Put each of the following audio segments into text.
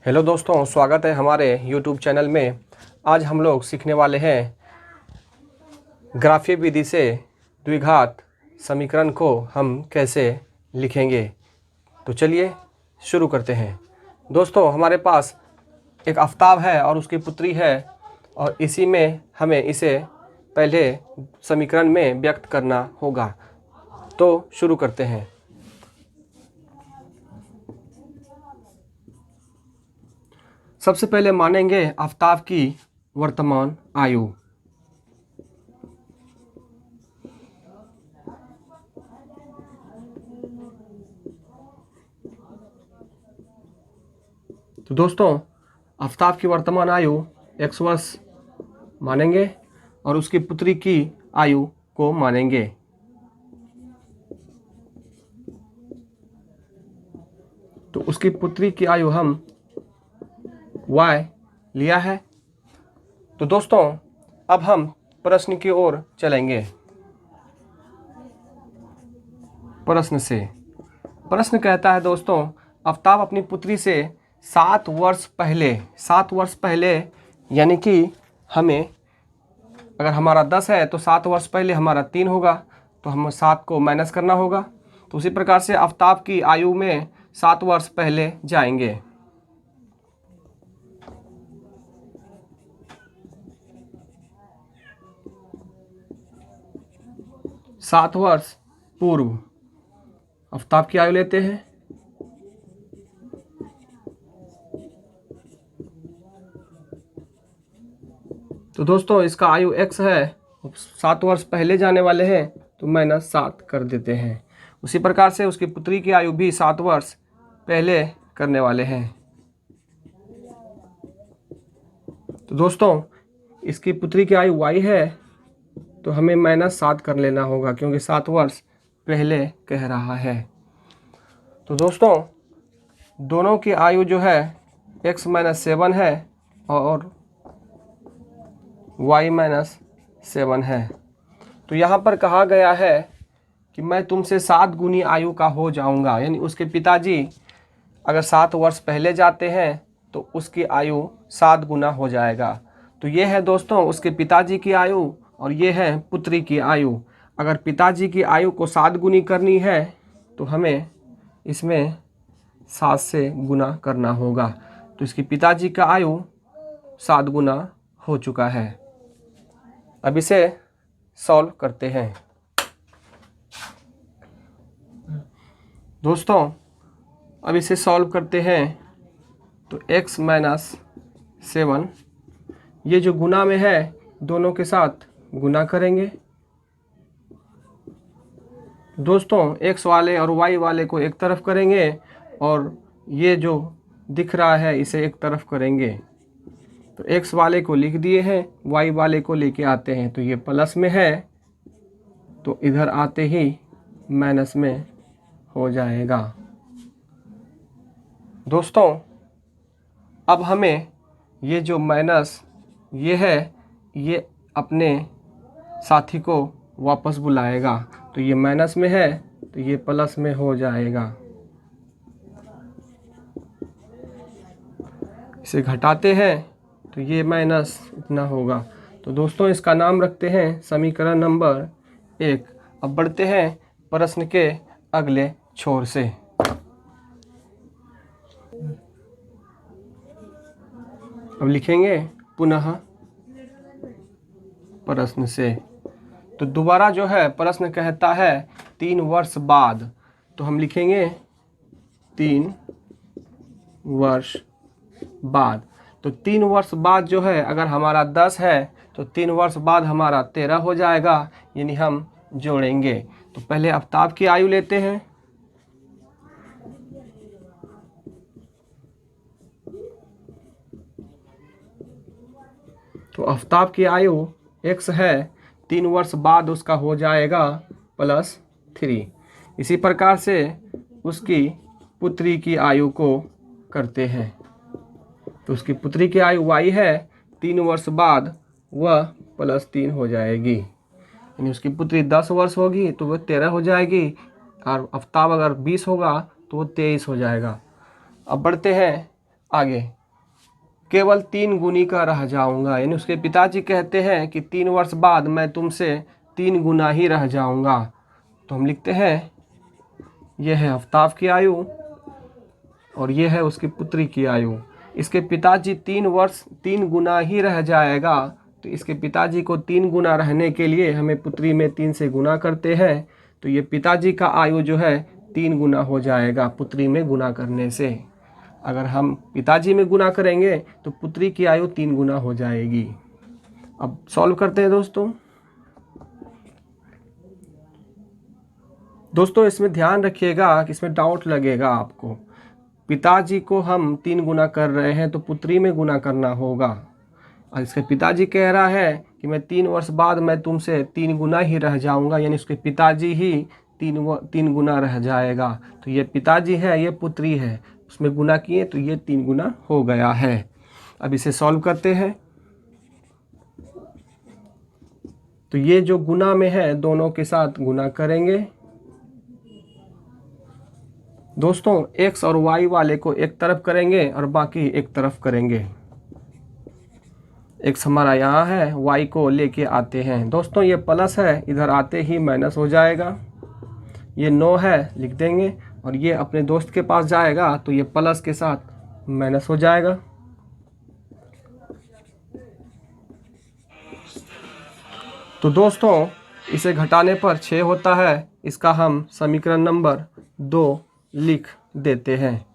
Hello दोस्तों, स्वागत है हमारे YouTube चैनल में। आज हम लोग सीखने वाले हैं ग्राफीय विधि से द्विघात समीकरण को हम कैसे लिखेंगे। तो चलिए शुरू करते हैं। दोस्तों, हमारे पास एक आफ़ताब है और उसकी पुत्री है और इसी में हमें इसे पहले समीकरण में व्यक्त करना होगा। तो शुरू करते हैं। सबसे पहले मानेंगे आफ़ताब की वर्तमान आयु। तो दोस्तों, आफ़ताब की वर्तमान आयु x वर्ष मानेंगे और उसकी पुत्री की आयु को मानेंगे। तो उसकी पुत्री की आयु हम y लिया है। तो दोस्तों, अब हम प्रश्न की ओर चलेंगे। प्रश्न कहता है दोस्तों, आफ़ताब अपनी पुत्री से 7 वर्ष पहले यानी कि हमें अगर हमारा 10 है तो 7 वर्ष पहले हमारा 3 होगा, तो हम 7 को माइनस करना होगा। तो उसी प्रकार से आफ़ताब की आयु में 7 वर्ष पहले जाएंगे। सात वर्ष पूर्व आफ़ताब की आयु लेते हैं। तो दोस्तों, इसका आयु x है, 7 वर्ष पहले जाने वाले हैं तो -7 कर देते हैं। उसी प्रकार से उसकी पुत्री की आयु भी 7 वर्ष पहले करने वाले हैं। तो दोस्तों, इसकी पुत्री की आयु y है तो हमें -7 कर लेना होगा क्योंकि 7 वर्ष पहले कह रहा है। तो दोस्तों, दोनों की आयु जो है x - 7 है और y - 7 है। तो यहाँ पर कहा गया है कि मैं तुमसे 7 गुनी आयु का हो जाऊँगा, यानी उसके पिताजी अगर 7 वर्ष पहले जाते हैं तो उसकी आयु 7 गुना हो जाएगा। तो ये है दोस्तों उसके पिताजी की आयु और ये है पुत्री की आयु। अगर पिताजी की आयु को 7 गुनी करनी है तो हमें इसमें 7 से गुना करना होगा। तो इसकी पिताजी का आयु 7 गुना हो चुका है। अब इसे सॉल्व करते हैं। दोस्तों, अब इसे सॉल्व करते हैं तो x - 7 ये जो गुना में है दोनों के साथ गुना करेंगे। दोस्तों, x वाले और y वाले को एक तरफ करेंगे और ये जो दिख रहा है इसे एक तरफ करेंगे। तो x वाले को लिख दिए हैं, y वाले को लेके आते हैं। तो ये प्लस में है तो इधर आते ही माइनस में हो जाएगा। दोस्तों, अब हमें ये जो माइनस ये है ये अपने साथी को वापस बुलाएगा। तो ये माइनस में है तो ये प्लस में हो जाएगा। इसे घटाते हैं तो ये माइनस इतना होगा। तो दोस्तों, इसका नाम रखते हैं समीकरण नंबर 1। अब बढ़ते हैं प्रश्न के अगले छोर से। अब लिखेंगे पुनः प्रश्न से। तो दोबारा जो है प्रश्न कहता है 3 वर्ष बाद, तो हम लिखेंगे 3 वर्ष बाद। तो 3 वर्ष बाद जो है अगर हमारा 10 है तो 3 वर्ष बाद हमारा 13 हो जाएगा, यानी हम जोड़ेंगे। तो पहले आफ़ताब की आयु लेते हैं। तो आफ़ताब की आयु x है, 3 वर्ष बाद उसका हो जाएगा +3। इसी प्रकार से उसकी पुत्री की आयु को करते हैं। तो उसकी पुत्री की आयु y है, 3 वर्ष बाद वह +3 हो जाएगी, यानी उसकी पुत्री 10 वर्ष होगी तो वह 13 हो जाएगी और आफ़ताब अगर 20 होगा तो वो 23 हो जाएगा। अब बढ़ते हैं आगे केवल 3 गुनी का रह जाऊंगा, यानी उसके पिताजी कहते हैं कि 3 वर्ष बाद मैं तुमसे 3 गुना ही रह जाऊंगा। तो हम लिखते हैं यह है आफताब की आयु और यह है उसकी पुत्री की आयु। इसके पिताजी 3 वर्ष 3 गुना ही रह जाएगा, तो इसके पिताजी को 3 गुना रहने के लिए हमें पुत्री में 3 से गुना करते हैं, तो ये पिताजी का आयु जो है 3 गुना हो जाएगा पुत्री में गुना करने से। अगर हम पिताजी में गुना करेंगे तो पुत्री की आयु 3 गुना हो जाएगी। अब सॉल्व करते हैं दोस्तों इसमें ध्यान रखिएगा कि इसमें डाउट लगेगा आपको। पिताजी को हम 3 गुना कर रहे हैं तो पुत्री में गुना करना होगा, और इसके पिताजी कह रहा है कि मैं 3 वर्ष बाद मैं तुमसे 3 गुना ही रह जाऊंगा, यानी उसके पिताजी ही 3 गुना रह जाएगा। तो ये पिताजी है, ये पुत्री है, उसमें गुना किए तो ये 3 गुना हो गया है। अब इसे सॉल्व करते हैं। तो ये जो गुना में है दोनों के साथ गुना करेंगे। दोस्तों x और y वाले को एक तरफ करेंगे और बाकी एक तरफ करेंगे। x हमारा यहाँ है, y को लेके आते हैं। दोस्तों ये प्लस है, इधर आते ही माइनस हो जाएगा। ये 9 है लिख देंगे, और ये अपने दोस्त के पास जाएगा तो ये प्लस के साथ माइनस हो जाएगा। तो दोस्तों इसे घटाने पर 6 होता है, इसका हम समीकरण नंबर 2 लिख देते हैं।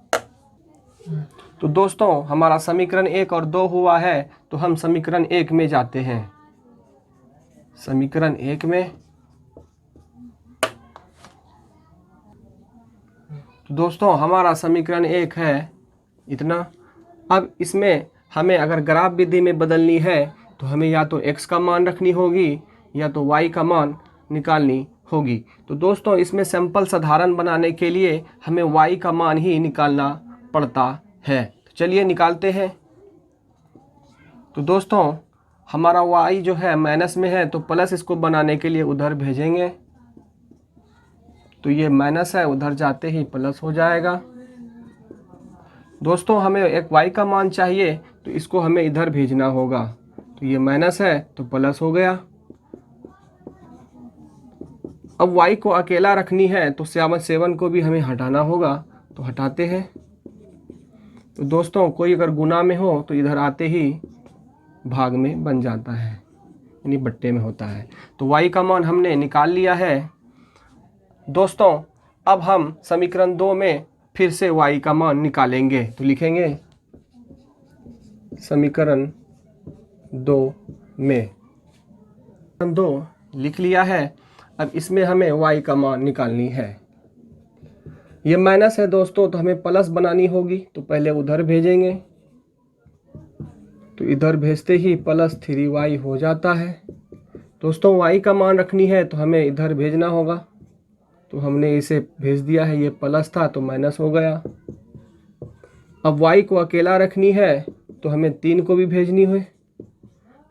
तो दोस्तों हमारा समीकरण 1 और 2 हुआ है, तो हम समीकरण 1 में जाते हैं। समीकरण 1 में तो दोस्तों हमारा समीकरण 1 है इतना। अब इसमें हमें अगर ग्राफ विधि में बदलनी है तो हमें या तो x का मान रखनी होगी या तो y का मान निकालनी होगी। तो दोस्तों इसमें सैंपल साधारण बनाने के लिए हमें y का मान ही निकालना पड़ता है। तो चलिए निकालते हैं। तो दोस्तों हमारा y जो है माइनस में है, तो प्लस इसको बनाने के लिए उधर भेजेंगे, तो ये माइनस है, उधर जाते ही प्लस हो जाएगा। दोस्तों हमें एक y का मान चाहिए, तो इसको हमें इधर भेजना होगा, तो ये माइनस है तो प्लस हो गया। अब y को अकेला रखनी है तो 7 को भी हमें हटाना होगा, तो हटाते हैं। तो दोस्तों कोई अगर गुना में हो तो इधर आते ही भाग में बन जाता है, यानी बट्टे में होता है। तो y का मान हमने निकाल लिया है। दोस्तों अब हम समीकरण 2 में फिर से y का मान निकालेंगे, तो लिखेंगे समीकरण 2 में 2 लिख लिया है। अब इसमें हमें y का मान निकालनी है। ये माइनस है दोस्तों, तो हमें प्लस बनानी होगी, तो पहले उधर भेजेंगे, तो इधर भेजते ही प्लस 3y हो जाता है। दोस्तों y का मान रखनी है तो हमें इधर भेजना होगा, तो हमने इसे भेज दिया है, ये प्लस था तो माइनस हो गया। अब y को अकेला रखनी है तो हमें 3 को भी भेजनी है,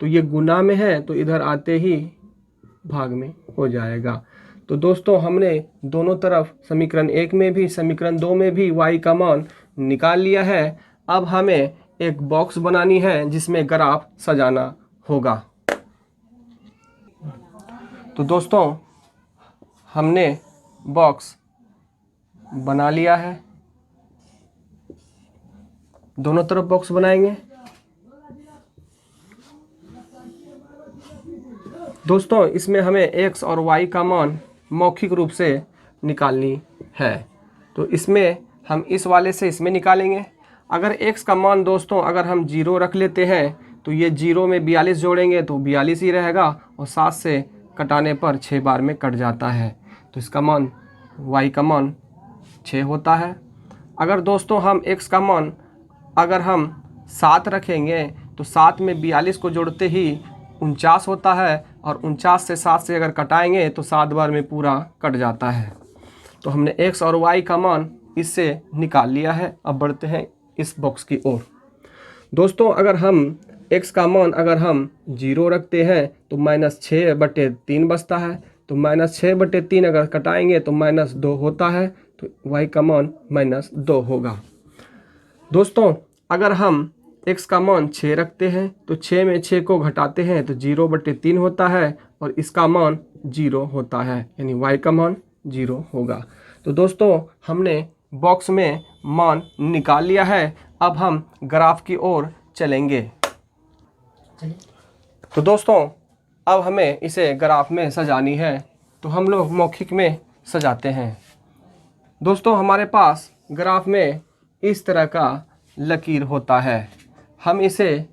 तो ये गुना में है तो इधर आते ही भाग में हो जाएगा। तो दोस्तों हमने दोनों तरफ समीकरण 1 में भी समीकरण 2 में भी y का मान निकाल लिया है। अब हमें एक बॉक्स बनानी है जिसमें ग्राफ सजाना होगा। तो दोस्तों हमने बॉक्स बना लिया है, दोनों तरफ बॉक्स बनाएंगे। दोस्तों इसमें हमें x और y का मान मौखिक रूप से निकालनी है, तो इसमें हम इस वाले से इसमें निकालेंगे। अगर x का मान दोस्तों अगर हम 0 रख लेते हैं तो ये 0 में 42 जोड़ेंगे तो 42 ही रहेगा, और 7 से कटाने पर 6 बार में कट जाता है, तो इसका मान y का मान 6 होता है। अगर दोस्तों हम x का मान अगर हम 7 रखेंगे तो 7 में 42 को जोड़ते ही 49 होता है, और 49 से 7 से अगर कटाएंगे तो 7 बार में पूरा कट जाता है। तो हमने x और y का मान इससे निकाल लिया है। अब बढ़ते हैं इस बॉक्स की ओर। दोस्तों अगर हम x का मान अगर हम 0 रखते हैं तो -6/3 बचता है, तो -6/3 अगर कटाएंगे तो -2 होता है, तो y का मान -2 होगा। दोस्तों अगर हम x का मान 6 रखते हैं तो 6 में 6 को घटाते हैं तो 0/3 होता है और इसका मान 0 होता है, यानी y का मान 0 होगा। तो दोस्तों हमने बॉक्स में मान निकाल लिया है। अब हम ग्राफ की ओर चलेंगे। तो दोस्तों अब हमें इसे ग्राफ में सजानी है, तो हम लोग मौखिक में सजाते हैं। दोस्तों हमारे पास ग्राफ में इस तरह का लकीर होता है। हम इसे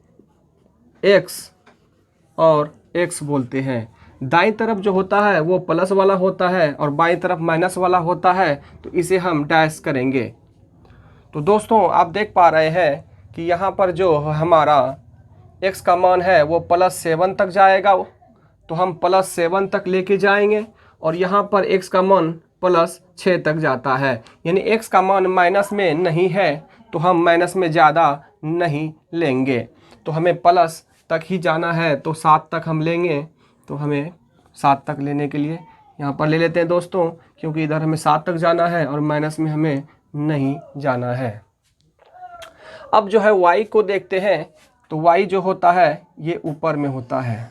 x और x बोलते हैं। दाईं तरफ जो होता है वो प्लस वाला होता है और बाईं तरफ माइनस वाला होता है, तो इसे हम डैश करेंगे। तो दोस्तों आप देख पा रहे हैं कि यहाँ पर जो हमारा x का मान है वो +7 तक जाएगा, तो हम +7 तक लेके जाएंगे और यहाँ पर x का मान +6 तक जाता है, यानी x का मान माइनस में नहीं है तो हम माइनस में ज़्यादा नहीं लेंगे। तो हमें प्लस तक ही जाना है, तो 7 तक हम लेंगे। तो हमें 7 तक लेने के लिए यहाँ पर ले लेते हैं दोस्तों, क्योंकि इधर हमें 7 तक जाना है और माइनस में हमें नहीं जाना है। अब जो है y को देखते हैं, तो y जो होता है ये ऊपर में होता है।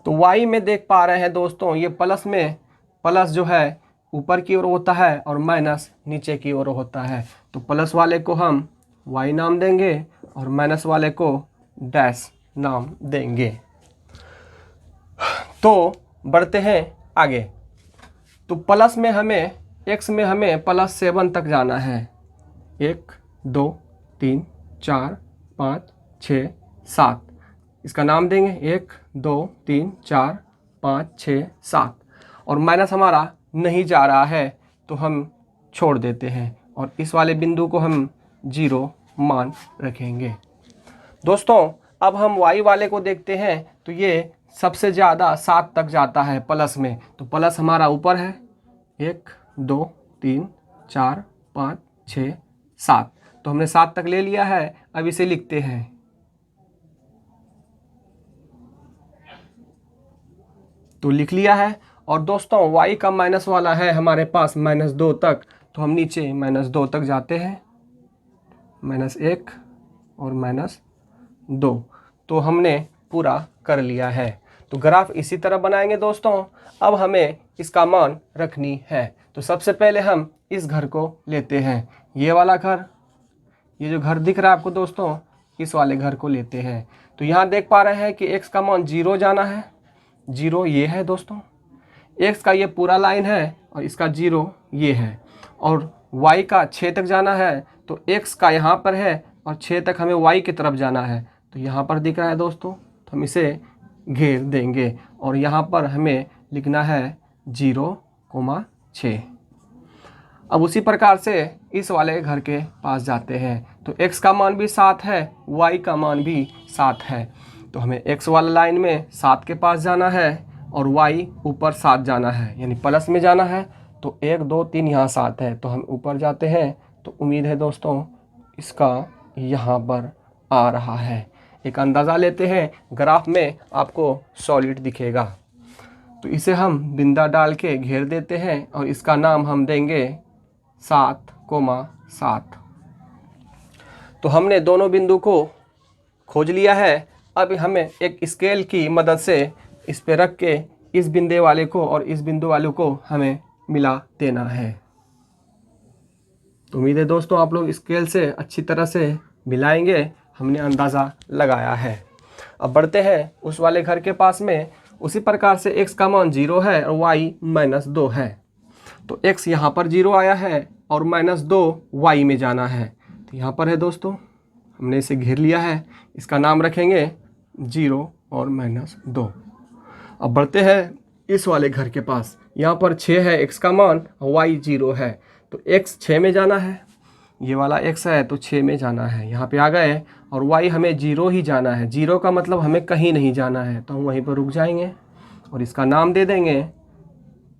तो y में देख पा रहे हैं दोस्तों, ये प्लस में प्लस जो है ऊपर की ओर होता है और माइनस नीचे की ओर होता है। तो प्लस वाले को हम y नाम देंगे और माइनस वाले को डैश नाम देंगे। तो बढ़ते हैं आगे। तो प्लस में हमें x में हमें +7 तक जाना है। 1 2 3 4 5 6 7, इसका नाम देंगे 1 2 3 4 5 6 7, और माइनस हमारा नहीं जा रहा है तो हम छोड़ देते हैं और इस वाले बिंदु को हम 0 मान रखेंगे। दोस्तों अब हम y वाले को देखते हैं, तो ये सबसे ज़्यादा 7 तक जाता है प्लस में। तो प्लस हमारा ऊपर है 1 2 3 4 5 6 7, तो हमने 7 तक ले लिया है। अब इसे लिखते हैं। तो लिख लिया है। और दोस्तों y का माइनस वाला है हमारे पास -2 तक, तो हम नीचे -2 तक जाते हैं, -1 और -2। तो हमने पूरा कर लिया है। तो ग्राफ इसी तरह बनाएंगे दोस्तों। अब हमें इसका मान रखनी है। तो सबसे पहले हम इस घर को लेते हैं, ये वाला घर, ये जो घर दिख रहा है आपको दोस्तों, इस वाले घर को लेते हैं। तो यहाँ देख पा रहे हैं कि x का मान 0 जाना है, 0 ये है दोस्तों, x का ये पूरा लाइन है और इसका 0 ये है, और y का 6 तक जाना है। तो x का यहाँ पर है और 6 तक हमें y की तरफ जाना है। तो यहाँ पर दिख रहा है दोस्तों, तो हम इसे घेर देंगे और यहाँ पर हमें लिखना है 0,6। अब उसी प्रकार से इस वाले घर के पास जाते हैं। तो x का मान भी 7 है, y का मान भी 7 है। तो हमें x वाला लाइन में 7 के पास जाना है और y ऊपर 7 जाना है, यानी प्लस में जाना है। तो 1 2 3 यहाँ 7 है, तो हम ऊपर जाते हैं। तो उम्मीद है दोस्तों इसका यहाँ पर आ रहा है। एक अंदाज़ा लेते हैं, ग्राफ में आपको सॉलिड दिखेगा। तो इसे हम बिंदा डाल के घेर देते हैं और इसका नाम हम देंगे 7,7। तो हमने दोनों बिंदु को खोज लिया है। अब हमें एक स्केल की मदद से इस पे रख के इस बिंदु वाले को और इस बिंदु वाले को हमें मिला देना है। तो उम्मीद है दोस्तों आप लोग स्केल से अच्छी तरह से मिलाएंगे, हमने अंदाज़ा लगाया है। अब बढ़ते हैं उस वाले घर के पास में। उसी प्रकार से x का मान 0 है और y -2 है। तो x यहाँ पर 0 आया है और -2 y में जाना है। तो यहाँ पर है दोस्तों, हमने इसे घेर लिया है, इसका नाम रखेंगे 0 और -2। अब बढ़ते हैं इस वाले घर के पास। यहाँ पर 6 है x का मान, y 0 है। तो x 6 में जाना है, ये वाला x है तो 6 में जाना है। यहाँ पे आ गए और y हमें 0 ही जाना है। 0 का मतलब हमें कहीं नहीं जाना है, तो हम वहीं पर रुक जाएंगे और इसका नाम दे देंगे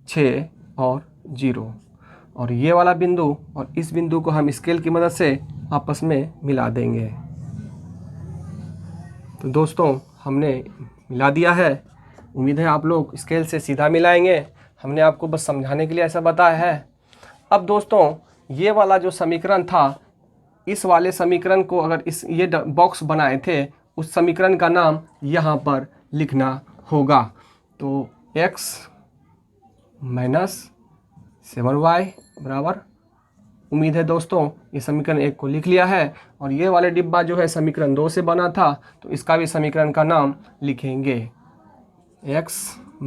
6 और 0। और ये वाला बिंदु और इस बिंदु को हम स्केल की मदद से आपस में मिला देंगे। तो दोस्तों हमने मिला दिया है। उम्मीद है आप लोग स्केल से सीधा मिलाएंगे। हमने आपको बस समझाने के लिए ऐसा बताया है। अब दोस्तों ये वाला जो समीकरण था, इस वाले समीकरण को अगर ये बॉक्स बनाए थे, उस समीकरण का नाम यहाँ पर लिखना होगा। तो x - 7y बराबर, उम्मीद है दोस्तों ये समीकरण 1 को लिख लिया है। और ये वाले डिब्बा जो है समीकरण 2 से बना था, तो इसका भी समीकरण का नाम लिखेंगे x -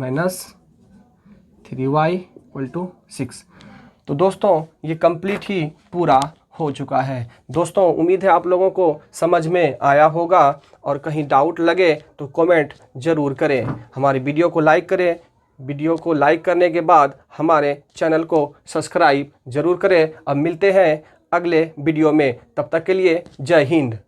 3y = 6। तो दोस्तों ये कंप्लीट ही पूरा हो चुका है। दोस्तों उम्मीद है आप लोगों को समझ में आया होगा, और कहीं डाउट लगे तो कमेंट ज़रूर करें। हमारी वीडियो को लाइक करें। वीडियो को लाइक करने के बाद हमारे चैनल को सब्सक्राइब ज़रूर करें। अब मिलते हैं अगले वीडियो में, तब तक के लिए जय हिंद।